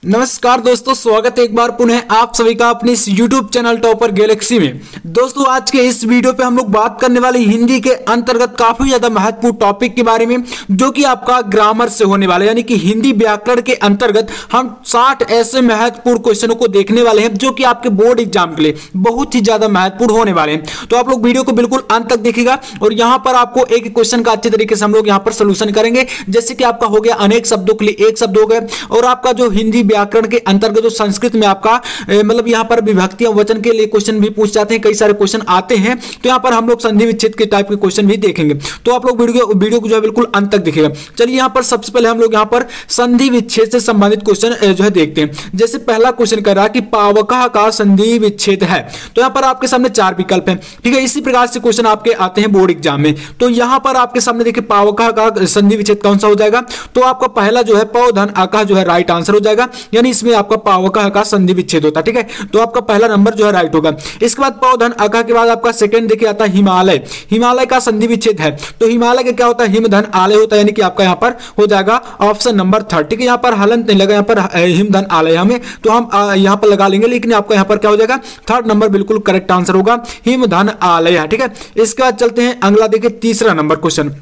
नमस्कार दोस्तों, स्वागत है एक बार पुनः आप सभी का अपने इस YouTube चैनल टॉपर गैलेक्सी में। दोस्तों आज के इस वीडियो पे हम लोग बात करने वाले हिंदी के अंतर्गत काफी ज्यादा महत्वपूर्ण टॉपिक के बारे में, जो कि आपका ग्रामर से होने वाला है, यानी कि हिंदी व्याकरण के अंतर्गत हम 60 ऐसे महत्वपूर्ण क्वेश्चनों को देखने वाले हैं जो कि आपके बोर्ड एग्जाम के लिए बहुत ही ज्यादा महत्वपूर्ण होने वाले हैं। तो आप लोग वीडियो को बिल्कुल अंत तक देखिएगा और यहाँ पर आपको एक क्वेश्चन का अच्छे तरीके से हम लोग यहाँ पर सोल्यूशन करेंगे। जैसे कि आपका हो गया अनेक शब्दों के लिए एक शब्द हो गया, और आपका जो हिंदी व्याकरण के अंतर्गत जो संस्कृत में आपका मतलब यहां पर विभक्तियां वचन के लिए क्वेश्चन भी पूछ जाते हैं, कई सारे क्वेश्चन आते हैं। तो यहां पर हम लोग संधि विच्छेद के टाइप के क्वेश्चन भी देखेंगे। तो आप लोग वीडियो को जो है बिल्कुल अंत तक देखिएगा। चलिए यहां पर सबसे पहले हम लोग यहां पर संधि विच्छेद से संबंधित क्वेश्चन जो है देखते हैं। जैसे पहला क्वेश्चन कर रहा है कि पावकः का संधि विच्छेद है। तो यहां पर आपके सामने 4 विकल्प हैं, ठीक है। इसी प्रकार से क्वेश्चन आपके आते हैं बोर्ड एग्जाम में। तो यहां पर आपके सामने देखिए पावकः का संधि विच्छेद कौन सा हो जाएगा। तो आपका पहला जो है पौ धन अकः जो है राइट आंसर हो जाएगा, यानी इसमें आपका पावकः का संधि विच्छेद होता है, ठीक है। तो आपका पहला नंबर जो है राइट होगा। इसके बाद पौ धन अकः के बाद आपका सेकंड देखिए आता है हिमालय। हिमालय का संधि विच्छेद है, तो हिमालय का क्या होता है, हिम धन आलय होता है, यानी कि आपका यहां पर हो जाएगा ऑप्शन नंबर 3, ठीक है। यहां पर हलंत नहीं लगा, यहां पर हिम धन आलय हमें, तो हम यहां पर लगा लेंगे, लेकिन आपका यहां पर क्या हो जाएगा, थर्ड नंबर बिल्कुल करेक्ट आंसर होगा, हिम धन आलय, ठीक है। इसके बाद चलते हैं अगला, देखिए तीसरा नंबर क्वेश्चन।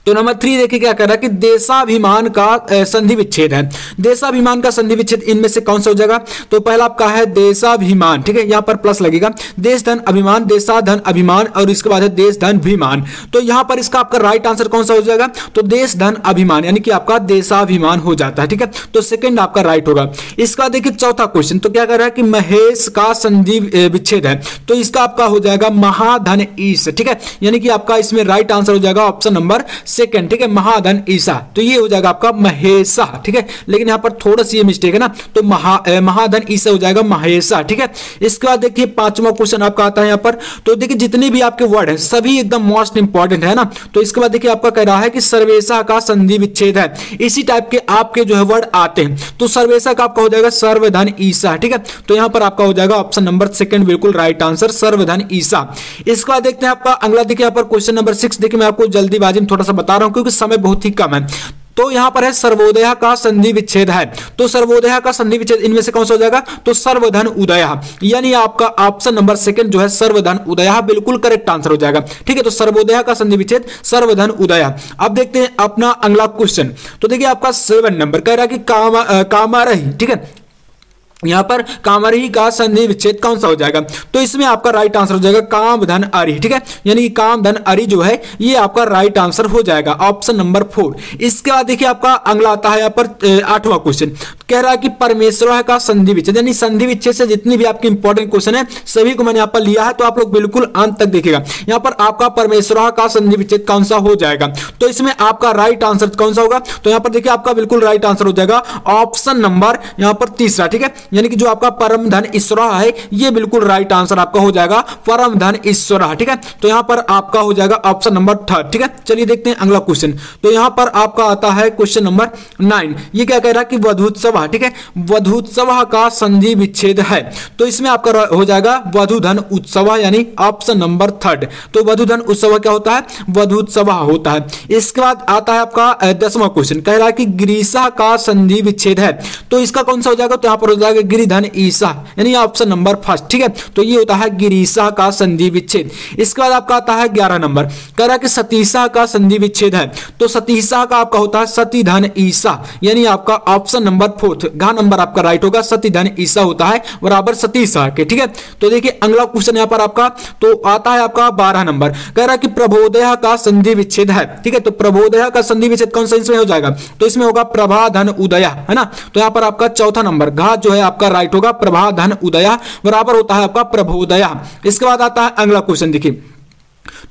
तो नंबर 3 देखिए क्या कर रहा है कि देशाभिमान का संधि विच्छेद है। देशाभिमान का संधि विच्छेद इनमें से कौन सा हो जाएगा। तो पहला आपका है देशाभिमान, ठीक है, यहां पर प्लस लगेगा। देश धन अभिमान, देशा धन अभिमान, और इसके बाद है देश धन विमान। तो यहां पर इसका आपका राइट आंसर कौन सा हो जाएगा, तो देश धन अभिमान, यानी कि आपका देशाभिमान हो जाता है, ठीक है। तो सेकंड आपका राइट होगा। इसका देखिए चौथा क्वेश्चन, तो क्या कर रहा है कि महेश का संधि विच्छेद है। तो इसका आपका हो जाएगा महाधन ईश, ठीक है, यानी कि आपका इसमें राइट आंसर हो जाएगा ऑप्शन नंबर सेकंड, ठीक है, महाधन ईसा। तो ये हो जाएगा आपका महेशा, ठीक है, लेकिन यहां पर थोड़ा सी ये मिस्टेक है ना, तो महाधन ईसा हो जाएगा महेशा, ठीक है। इसके बाद देखिए पांचवा क्वेश्चन आपका आता है यहां पर। तो देखिए जितने भी आपके वर्ड हैं सभी एकदम मोस्ट इंपॉर्टेंट है ना। तो इसके बाद देखिए आपका कह रहा है कि सर्वेशा का संधि विच्छेद है। इसी टाइप के आपके जो है वर्ड आते हैं। तो सर्वेशा का आपका हो जाएगा सर्वधन ईसा, ठीक है। तो यहां पर आपका हो जाएगा ऑप्शन नंबर सेकंड बिल्कुल राइट आंसर, सर्वधन ईसा। इसके बाद देखते हैं आपका अगला, देखिए यहां पर क्वेश्चन नंबर 6। देखिए मैं आपको जल्दीबाजी में थोड़ा सा बता रहा हूं क्योंकि समय बहुत ही कम है। तो यहां पर है सर्वोदय का संधि विच्छेद है। तो सर्वोदय का संधि विच्छेद इनमें से कौन सा हो जाएगा, तो सर्वधन उदय, यानी आपका ऑप्शन नंबर सेकंड जो है सर्वधन उदय बिल्कुल करेक्ट आंसर हो जाएगा, ठीक है। तो सर्वोदय का संधि विच्छेद सर्वधन उदय। अब देखते हैं अपना अगला क्वेश्चन। तो देखिए आपका 7 नंबर कह रहा है कि कामरही, ठीक है, यहां पर कामरही का संधि विच्छेद कौन सा हो जाएगा। तो इसमें आपका राइट आंसर हो जाएगा काम धन अरि, ठीक है, यानी काम धन अरि जो है ये आपका राइट आंसर हो जाएगा ऑप्शन नंबर 4। इसके बाद देखिए आपका अगला आता है यहां पर 8वां क्वेश्चन, कह रहा है कि परमेश्वर का संधि विच्छेद, यानी संधि विच्छेद से जितनी भी आपके इंपॉर्टेंट क्वेश्चन है सभी को मैंने यहां पर लिया है। तो आप लोग बिल्कुल अंत तक देखिएगा। यहां पर आपका परमेश्वर का संधि विच्छेद कौन सा हो जाएगा। तो इसमें आपका राइट आंसर कौन सा होगा। तो यहां पर देखिए आपका बिल्कुल राइट आंसर हो जाएगा ऑप्शन नंबर यहां पर तीसरा, ठीक है, यानी कि जो आपका परम धन ईश्वर है ये बिल्कुल राइट आंसर आपका हो जाएगा परम धन ईश्वर, ठीक है। तो यहां पर आपका हो जाएगा ऑप्शन नंबर 3, ठीक है। चलिए देखते हैं अगला क्वेश्चन। तो यहां पर आपका आता है क्वेश्चन नंबर 9। ये क्या कह रहा है कि वधूत्सव, ठीक है, वधूत्सव का संधि विच्छेद है। तो इसमें आपका हो जाएगा वधूधन उत्सव, यानी ऑप्शन नंबर 3। तो वधूधन उत्सव क्या होता है, वधूत्सव होता है। इसके बाद आता है आपका 10वां क्वेश्चन, कह रहा है कि गिरीशा का संधि विच्छेद है। तो इसका कौन सा हो जाएगा, तो यहां पर हो जाएगा गिरिधन ईसा, यानी ऑप्शन नंबर 1, ठीक है। तो ये होता है गिरीशा का संधि विच्छेद। इसके बाद आपका आता है 11 नंबर, कह रहा है कि सतीशा का संधि विच्छेद है। तो सतीशा का आपका होता है सती धन ईसा, यानी आपका ऑप्शन नंबर 4 घ नंबर आपका राइट होगा, सती धन ईसा होता है बराबर सतीशा के, ठीक है। तो देखिए अगला क्वेश्चन यहां पर आपका तो आता है आपका 12 नंबर, कह रहा है कि प्रबोधय का संधि विच्छेद है, ठीक है। तो प्रबोधय का संधि विच्छेद कौन सा इसमें हो जाएगा, तो इसमें होगा प्रभा धन उदय, है ना। तो यहां पर आपका चौथा नंबर घ जो है आपका राइट होगा, प्रभा धन उदया बराबर होता है आपका प्रभोदया। इसके बाद आता है अगला क्वेश्चन देखिए।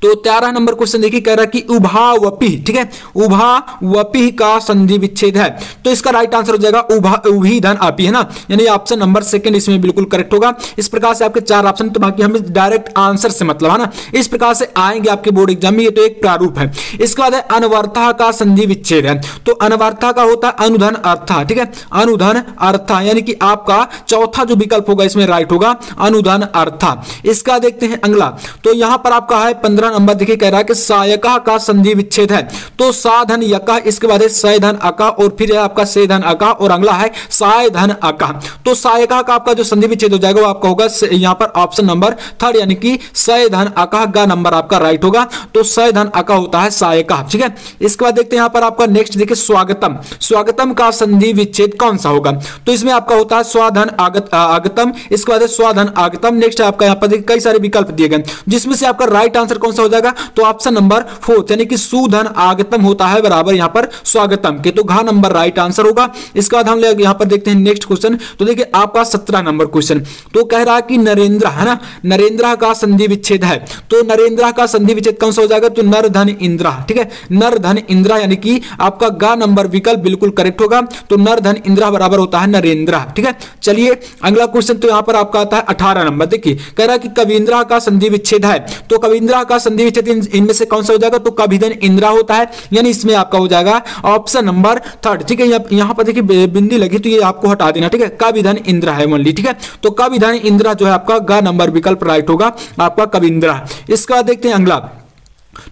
तो 13 नंबर क्वेश्चन देखिए, कह रहा है कि उभावपि, ठीक है, उभावपि का संधि विच्छेद है। तो इसका राइट आंसर हो जाएगा उभी धन अपि, है ना, यानी ऑप्शन नंबर सेकंड इसमें बिल्कुल करेक्ट होगा। इस प्रकार से आपके 4 ऑप्शन, तो बाकी हमें डायरेक्ट आंसर से मतलब है ना, इस प्रकार से आएंगे आपके बोर्ड एग्जाम में। ये तो एक प्रारूप है। इसके बाद है अनवरथा का संधि विच्छेद है। तो अनवरथा का होता है अनुधन अर्था, ठीक है, अनुधन अर्था, यानी कि आपका चौथा जो विकल्प होगा इसमें राइट होगा अनुधन अर्था। इसका देखते हैं अगला। तो यहां पर आपका है 15 नंबर देखिए कह रहा है कि सायका का संधि विच्छेद है। तो सा धन यका, इसके बाद है सय धन अका और फिर है आपका से धन अका और अगला है साय धन अका। तो सायका का आपका जो संधि विच्छेद हो जाएगा वो आपका होगा यहां पर ऑप्शन नंबर 3 यानी कि सय धन अका का नंबर आपका राइट होगा। तो सय धन अका होता है सायका। ठीक है, इसके बाद देखते हैं यहां पर आपका नेक्स्ट देखिए स्वागतम। स्वागतम का संधि विच्छेद कौन सा होगा? तो इसमें आपका होता है स्वाधन आगतम, इसके बाद स्वाधन आगतम। नेक्स्ट आपका यहां पर कई सारे विकल्प दिए गए जिसमें से आपका राइट आंसर कौन सा हो जाएगा? तो ऑप्शन नंबर 4 यानी कि सुधन आगतम होता है बराबर यहां पर स्वागतम के। तो घ नंबर राइट आंसर होगा। इसके बाद हम यहां पर देखते हैं नेक्स्ट क्वेश्चन। तो देखिए आपका 17 नंबर क्वेश्चन तो कह रहा है कि नरेंद्र है ना, नरेंद्र का संधि विच्छेद है। तो नरेंद्र का संधि विच्छेद कौन सा हो जाएगा? तो नर धन इंद्रा। ठीक है, नर धन इंद्रा यानी कि आपका ग नंबर विकल्प बिल्कुल करेक्ट होगा। तो नर धन इंद्रा बराबर होता है नरेंद्र। ठीक है, चलिए अगला क्वेश्चन तो यहां पर आपका आता है 18 नंबर। देखिए कह रहा है कि कविंद्रा का संधि विच्छेद है। तो कविंद्रा का संधि विच्छेद इनमें से कौन सा हो जाएगा? तो कविधन इंद्रा होता है, यानी इसमें आपका हो जाएगा ऑप्शन नंबर 3। ठीक है, यहां पर देखिए बिंदी लगी तो ये आपको हटा देना। ठीक है, कविधन इंद्रा है ओनली। ठीक है, तो कविधन इंद्रा जो है आपका ग नंबर विकल्प राइट होगा आपका कविंद्रा। इसके बाद देखते हैं अगला।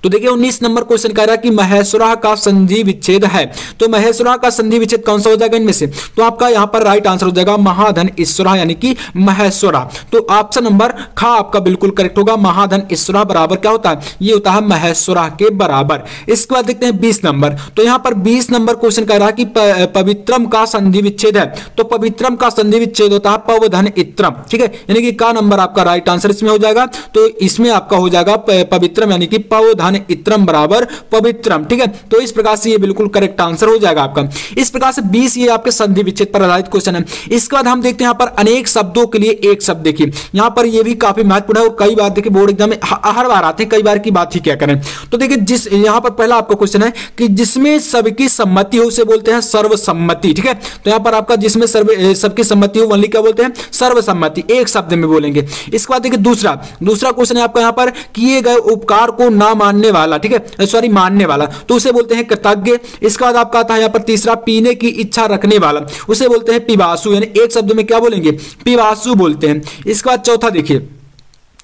तो देखिए 19 नंबर क्वेश्चन कह रहा है कि महेश्वरा का संधि विच्छेद है। तो महेश्वरा का संधि विच्छेद कौन सा हो जाएगा इनमें से? तो आपका यहां पर राइट आंसर हो जाएगा महाधन ईश्वरा यानी कि महेश्वरा। तो ऑप्शन नंबर ख आपका बिल्कुल करेक्ट होगा। महाधन ईश्वरा बराबर क्या होता है? ये होता है महेश्वरा के बराबर। इसके बाद देखते हैं 20 नंबर। तो यहां पर 20 नंबर क्वेश्चन कह रहा है कि पवित्रम का संधि विच्छेद है। तो पवित्रम का संधि विच्छेद होता है पवधन इत्रम। ठीक है, यानी कि का नंबर आपका राइट आंसर इसमें हो जाएगा। तो इसमें आपका हो जाएगा पवित्रम यानी कि धन इत्रम बराबर पवित्रम। ठीक है, तो इस प्रकार से ये बिल्कुल करेक्ट आंसर हो जाएगा आपका। इस प्रकार से 20 ये आपके संधि विच्छेद पर आधारित क्वेश्चन है। इसके बाद हम देखते हैं यहाँ पर अनेक शब्दों के लिए एक शब्द। देखिए यहाँ पर ये भी काफी महत्वपूर्ण है और कई बार देखिए बोर्ड एग्जाम में हर बार आते हैं, कई बार की बात ही क्या करें। तो देखिए जिस यहाँ पर पहला आपका क्वेश्चन है कि जिसमें सबकी सम्मति हो उसे बोलते हैं सर्वसम्मति। ठीक है, तो यहाँ पर आपका जिसमें सबकी सम्मति हो वनली क्या बोलते हैं? सर्वसम्मति। एक शब्द में बोलेंगे। इसके बाद देखिए दूसरा क्वेश्चन है आपका यहाँ पर किए गए उपकार को ना मानने वाला। ठीक है, सॉरी मानने वाला, तो उसे बोलते हैं कृतज्ञ। इसके बाद आपका आता है यहाँ पर तीसरा पीने की इच्छा रखने वाला, उसे बोलते हैं पिबासु, यानी एक शब्द में क्या बोलेंगे? पिबासु बोलते हैं। इसके बाद चौथा देखिए,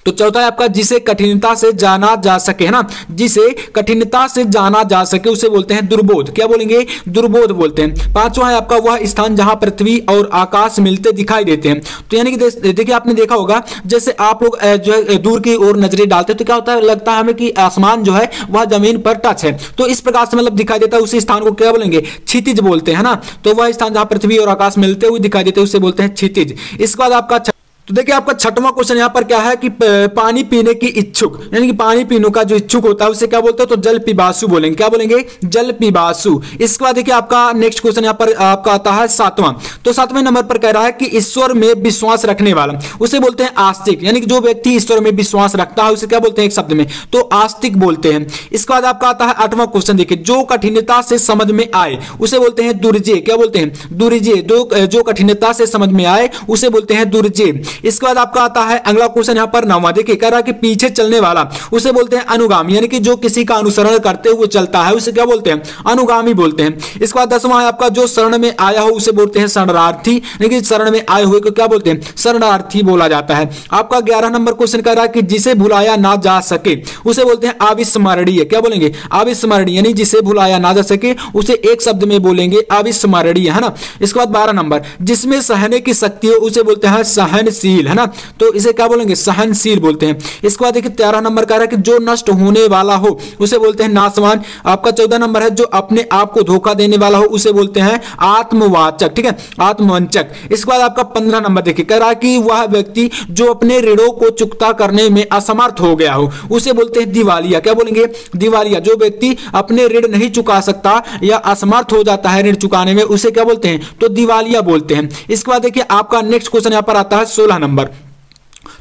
तो चौथा है आपका जिसे कठिनता से जाना जा सके, है ना, जिसे कठिनता से जाना जा सके उसे बोलते हैं दुर्बोध। क्या बोलेंगे? दुर्बोध बोलते हैं। पांचवा है आपका वह स्थान जहां पृथ्वी और आकाश मिलते दिखाई देते हैं। तो यानी कि देखिए आपने देखा होगा जैसे आप लोग जो है दूर की ओर नजरें डालते हैं तो क्या होता है? लगता है हमें कि आसमान जो है वह जमीन पर टच है। तो इस प्रकार से मतलब दिखाई देता है, उसी स्थान को क्या बोलेंगे? क्षितिज बोलते हैं ना। तो वह स्थान जहां पृथ्वी और आकाश मिलते हुए दिखाई देते हैं उसे बोलते हैं क्षितिज। इसके बाद आपका तो देखिए आपका छठवां क्वेश्चन यहाँ पर क्या है कि पानी पीने की इच्छुक, यानी कि पानी पीने का जो इच्छुक होता है उसे क्या बोलते हैं? तो जल पिबासु बोलेंगे। क्या बोलेंगे? जल पिबासु। इसके बाद देखिए आपका नेक्स्ट क्वेश्चन यहाँ पर आपका आता है 7वां। तो 7वें नंबर पर कह रहा है कि ईश्वर में विश्वास रखने वाला उसे बोलते हैं आस्तिक, यानी कि जो व्यक्ति ईश्वर में विश्वास रखता है उसे क्या बोलते हैं? एक शब्द में तो आस्तिक बोलते हैं। इसके बाद आपका आता है 8वां क्वेश्चन। देखिए जो कठिनता से समझ में आए उसे बोलते हैं दुर्जे। क्या बोलते हैं? दुर्जे। जो कठिनता से समझ में आए उसे बोलते हैं दुर्जे। इसके बाद आपका आता है अगला क्वेश्चन यहाँ पर 9वां। देखिए कह रहा है कि पीछे चलने वाला उसे बोलते हैं अनुगामी, यानी कि जो किसी का अनुसरण करते हुए चलता है उसे क्या बोलते हैं? अनुगामी बोलते हैं। इसके बाद 10वां है आपका जो शरण में आया हो उसे बोलते हैं शरणार्थी, यानी कि शरण में आए हुए को क्या बोलते हैं? शरणार्थी बोला जाता है। आपका 11 नंबर क्वेश्चन कह रहा है कि जिसे भुलाया ना जा सके उसे बोलते हैं अविस्मरणीय। क्या बोलेंगे? अविस्मरणीय, यानी जिसे भुलाया ना जा सके उसे एक शब्द में बोलेंगे अविस्मरणीय, है ना। इसके बाद 12 नंबर जिसमें सहने की शक्ति हो उसे बोलते हैं सहनशील, है ना। तो इसे क्या बोलेंगे? सहनशील बोलते हैं। इसके बाद देखिए 13 नंबर कह रहा है कि जो नष्ट होने वाला हो उसे बोलते हैं नाशवान। आपका 14 नंबर है जो अपने आप को धोखा देने वाला हो उसे बोलते हैं आत्मवाचक। ठीक है, आत्मवंचक। इसके बाद आपका 15 नंबर देखिए कह रहा है कि वह व्यक्ति जो अपने ऋणों को चुकता करने में असमर्थ हो गया हो उसे बोलते हैं दिवालिया। क्या बोलेंगे? दिवालिया। जो व्यक्ति अपने ऋण नहीं चुका सकता या असमर्थ हो जाता है ऋण चुकाने में उसे क्या बोलते हैं? तो दिवालिया बोलते हैं। इसके बाद देखिए आपका नेक्स्ट क्वेश्चन यहां पर आता है 16 नंबर।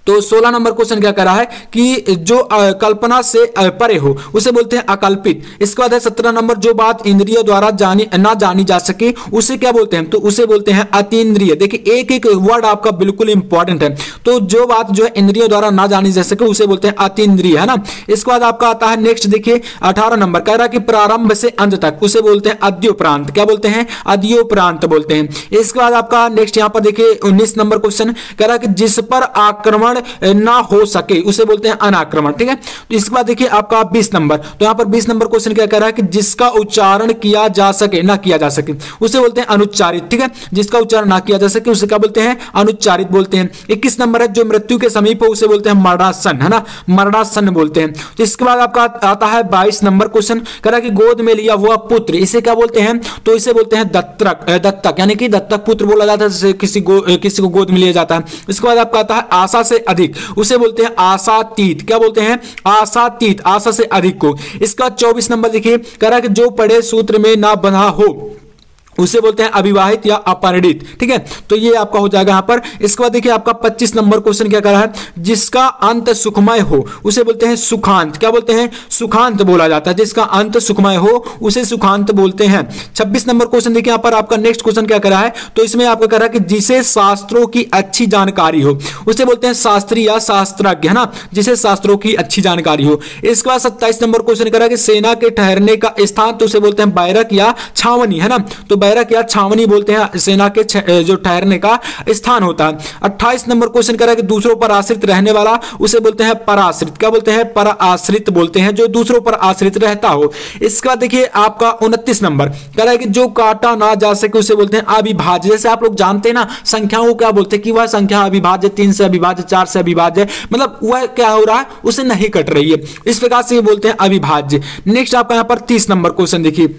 तो 16 नंबर क्वेश्चन क्या कर रहा है कि जो कल्पना से परे हो उसे बोलते हैं अकल्पित। इसके बाद है 17 नंबर जो बात इंद्रियों द्वारा ना जानी जा सके उसे क्या बोलते हैं? तो उसे बोलते हैं अतीन्द्रिय। देखिए एक एक वर्ड आपका बिल्कुल इंपॉर्टेंट है। तो जो बात जो है इंद्रियों द्वारा ना जानी जा सके उसे बोलते हैं अतीन्द्रिय, है ना। इसके बाद आपका आता है नेक्स्ट देखिए 18 नंबर कह रहा है कि प्रारंभ से अंत तक उसे बोलते हैं अद्योपरांत। क्या बोलते हैं? अद्योपरांत बोलते हैं। इसके बाद आपका नेक्स्ट यहाँ पर देखिए 19 नंबर क्वेश्चन कह रहा है कि जिस पर आक्रमण उच्चारण ना हो सके उसे बोलते हैं अनाक्रमण। ठीक है, तो इसके बाद देखिए आपका 20 नंबर, तो यहाँ पर 20 नंबर क्वेश्चन क्या कह रहा है कि जिसका उच्चारण किया जा सके ना किया जा सके उसे बोलते हैं अनुच्चारित। ठीक है, जिसका उच्चारण ना किया जा सके उसे क्या बोलते हैं, अनुच्चारित बोलते हैं। 21 नंबर है जो मृत्यु के समीप हो उसे बोलते हैं मरणासन, है ना, मरणासन बोलते हैं। तो इसके बाद आपका आता है 22 नंबर क्वेश्चन, कह रहा है कि गोद में लिया हुआ पुत्र इसे क्या बोलते हैं, तो इसे बोलते हैं दत्तक, यानी कि दत्तक पुत्र बोला जाता है, जैसे किसी को गोद में लिया जाता है। इसके बाद आपका आता है आशा से अधिक, उसे बोलते हैं आशातीत, क्या बोलते हैं, आशातीत, आशा से अधिक को। इसका 24 नंबर देखिए, कह रहा है कि जो पढ़े सूत्र में ना बंधा हो उसे बोलते हैं अविवाहित या अपरिणित। ठीक है, तो ये आपका हो जाएगा यहां पर। इसके बाद देखिए आपका 25 नंबर क्वेश्चन क्या कर रहा है, जिसका अंत सुखमय हो उसे बोलते हैं सुखांत, क्या बोलते हैं, सुखांत बोला जाता है, जिसका अंत सुखमय हो उसे सुखांत बोलते हैं। 26 नंबर क्वेश्चन देखिए यहां पर आपका नेक्स्ट क्वेश्चन क्या कर रहा है, तो इसमें आपका कह रहा है कि जिसे शास्त्रों की अच्छी जानकारी हो उसे बोलते हैं शास्त्री या शास्त्रज्ञ, है ना, जिसे शास्त्रों की अच्छी जानकारी हो। इसके बाद 27 नंबर क्वेश्चन कर रहा है कि सेना के ठहरने का स्थान तो उसे बोलते हैं बैरक या छावनी, है ना, तो बैरक या छावनी बोलते हैं सेना के जो ठहरने का स्थान होता है। 28 नंबर क्वेश्चन कर रहा है कि दूसरों पर आश्रित रहने वाला उसे बोलते हैं पराश्रित, क्या बोलते हैं, पराश्रित बोलते हैं, जो दूसरों पर आश्रित रहता हो। इसके बाद देखिए आपका 29 नंबर कह रहा है कि जो काटा ना जा सके उसे बोलते हैं अविभाज्य। जैसे आप लोग जानते हैं ना संख्याओं को क्या बोलते हैं कि वह संख्या अविभाज्य, 3 से अविभाज्य, 4 से अविभाज्य, मतलब वह क्या हो रहा है उसे नहीं कट रही है, इस प्रकार से बोलते हैं अविभाज्य। नेक्स्ट आपका यहाँ पर 30 नंबर क्वेश्चन देखिए,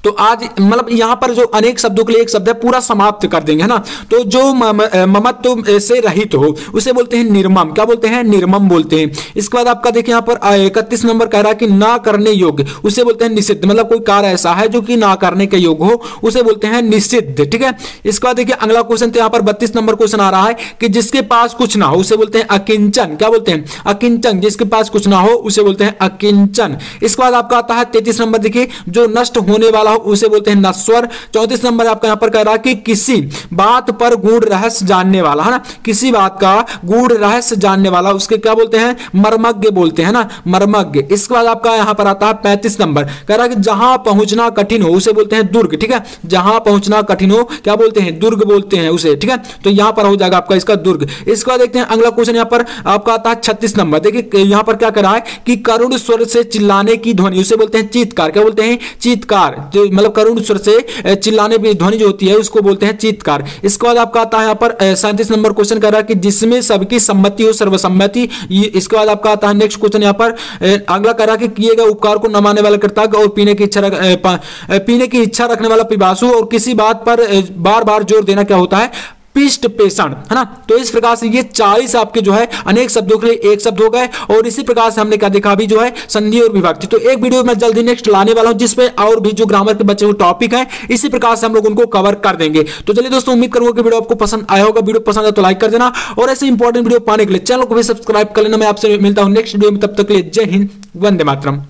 तो आज मतलब यहां पर जो अनेक शब्दों के लिए एक शब्द है पूरा समाप्त कर देंगे, है ना, तो जो ममत्व से रहित हो उसे बोलते हैं निर्मम, क्या बोलते हैं, निर्मम बोलते हैं। इसके बाद आपका देखिए यहां पर 31 नंबर कह रहा है कि ना करने योग्य उसे बोलते हैं निषिद्ध, मतलब कोई कार्य ऐसा है जो कि ना करने के योग्य हो उसे बोलते हैं निषिद्ध। ठीक है, इसके बाद देखिए अगला क्वेश्चन, तो यहां पर 32 नंबर क्वेश्चन आ रहा है कि जिसके पास कुछ ना हो उसे बोलते हैं अकिंचन, क्या बोलते हैं, अकिंचन, जिसके पास कुछ ना हो उसे बोलते हैं अकिंचन। इसके बाद आपका आता है 33 नंबर देखिए, जो नष्ट होने वाला हो उसे बोलते हैं नश्वर। 34 नंबर आपका यहां पर कह रहा है कि किसी बात पर गूढ़ रहस्य जानने वाला, है ना, किसी बात का गूढ़ रहस्य जानने वाला उसके क्या बोलते हैं, मर्मज्ञ बोलते हैं ना, मर्मज्ञ। इसके बाद आपका यहां पर आता है 35 नंबर कह रहा है कि जहां पहुंचना कठिन हो उसे बोलते हैं दुर्ग। ठीक है, जहां पहुंचना कठिन हो क्या बोलते हैं, दुर्ग बोलते हैं उसे। ठीक है, तो यहां पर हो जाएगा आपका इसका दुर्ग। इसके बाद देखते हैं अगला क्वेश्चन, यहां पर आपका आता है 36 नंबर देखिए, यहां पर क्या कर रहा है कि करुण स्वर से चिल्लाने की ध्वनि उसे बोलते हैं चीत्कार, क्या बोलते हैं, चीत्कार, जो मतलब करुण स्वर से चिल्लाने की ध्वनि जो होती है उसको बोलते हैं चीत्कार। इसके बाद आपका आता है यहाँ पर 37 नंबर क्वेश्चन कर रहा है कि जिसमें सबकी सम्मति हो सर्वसम्मति। इसके बाद आपका आता है नेक्स्ट क्वेश्चन, यहाँ पर अगला कर रहा है कि किए गए उपकार को न मानने वाला कृतज्ञ और पीने की इच्छा रखने वाला पिपासु, और किसी बात पर बार बार जोर देना क्या होता है, पिष्ट पेषण, है ना। तो इस प्रकार से ये 40 आपके जो है अनेक शब्दों के लिए एक शब्द हो गए, और इसी प्रकार से हमने क्या देखा अभी जो है संधि और विभक्ति। तो एक वीडियो में जल्दी नेक्स्ट लाने वाला हूं जिसपे और भी जो ग्रामर के बचे हुए टॉपिक है इसी प्रकार से हम लोग उनको कवर कर देंगे। तो चलिए दोस्तों, उम्मीद करूंगा कि वीडियो आपको पसंद आया होगा। वीडियो पसंद आया तो लाइक कर देना, और ऐसे इंपॉर्टेंट वीडियो पाने के लिए चैनल को भी सब्सक्राइब कर लेना। मैं आपसे मिलता हूं नेक्स्ट वीडियो में, तब तक के लिए जय हिंद, वंदे मातरम।